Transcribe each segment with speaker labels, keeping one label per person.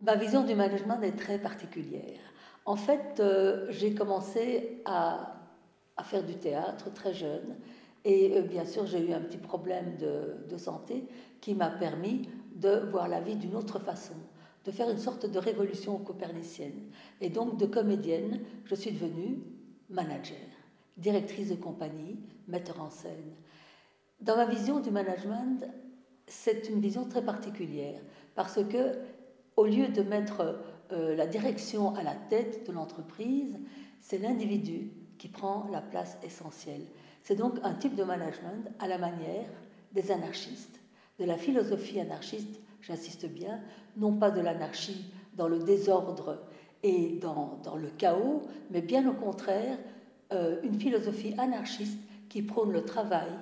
Speaker 1: Ma vision du management est très particulière. En fait, j'ai commencé à faire du théâtre très jeune et bien sûr j'ai eu un petit problème de santé qui m'a permis de voir la vie d'une autre façon, de faire une sorte de révolution copernicienne. Et donc de comédienne, je suis devenue manager, directrice de compagnie, metteur en scène. Dans ma vision du management, c'est une vision très particulière parce que au lieu de mettre la direction à la tête de l'entreprise, c'est l'individu qui prend la place essentielle. C'est donc un type de management à la manière des anarchistes, de la philosophie anarchiste, j'insiste bien, non pas de l'anarchie dans le désordre et dans le chaos, mais bien au contraire, une philosophie anarchiste qui prône le travail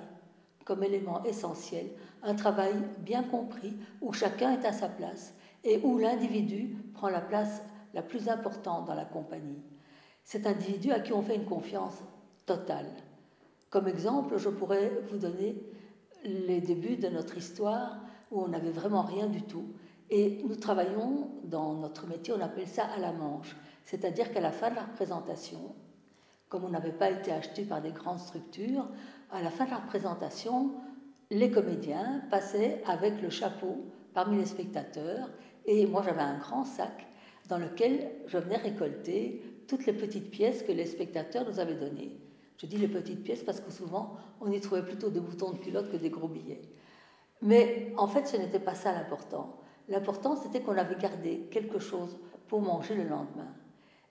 Speaker 1: comme élément essentiel, un travail bien compris où chacun est à sa place et où l'individu prend la place la plus importante dans la compagnie. Cet individu à qui on fait une confiance totale. Comme exemple, je pourrais vous donner les débuts de notre histoire où on n'avait vraiment rien du tout. Et nous travaillons dans notre métier, on appelle ça à la manche. C'est-à-dire qu'à la fin de la représentation, comme on n'avait pas été acheté par des grandes structures, à la fin de la représentation, les comédiens passaient avec le chapeau parmi les spectateurs et moi j'avais un grand sac dans lequel je venais récolter toutes les petites pièces que les spectateurs nous avaient données. Je dis les petites pièces parce que souvent on y trouvait plutôt des boutons de culotte que des gros billets. Mais en fait ce n'était pas ça l'important. L'important c'était qu'on avait gardé quelque chose pour manger le lendemain.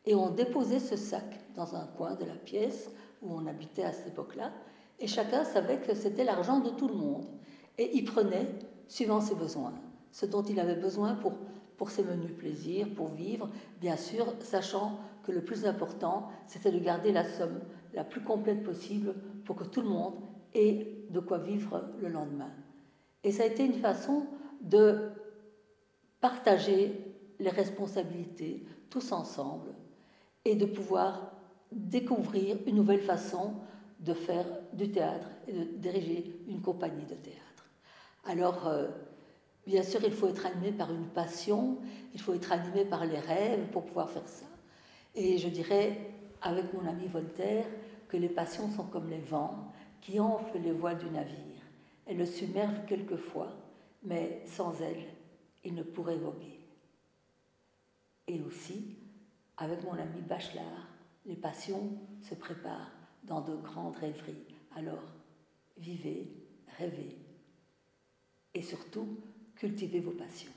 Speaker 1: Et on déposait ce sac dans un coin de la pièce où on habitait à cette époque-là, et chacun savait que c'était l'argent de tout le monde. Et il prenait, suivant ses besoins, ce dont il avait besoin pour ses menus plaisirs, pour vivre, bien sûr, sachant que le plus important, c'était de garder la somme la plus complète possible pour que tout le monde ait de quoi vivre le lendemain. Et ça a été une façon de partager les responsabilités tous ensemble et de pouvoir découvrir une nouvelle façon de faire du théâtre et de diriger une compagnie de théâtre. Alors, bien sûr, il faut être animé par une passion, il faut être animé par les rêves pour pouvoir faire ça. Et je dirais, avec mon ami Voltaire, que les passions sont comme les vents qui enflent les voiles du navire. Elles le submergent quelquefois, mais sans elles, il ne pourrait voguer. Et aussi, avec mon ami Bachelard, les passions se préparent dans de grandes rêveries. Alors, vivez, rêvez et surtout, cultivez vos passions.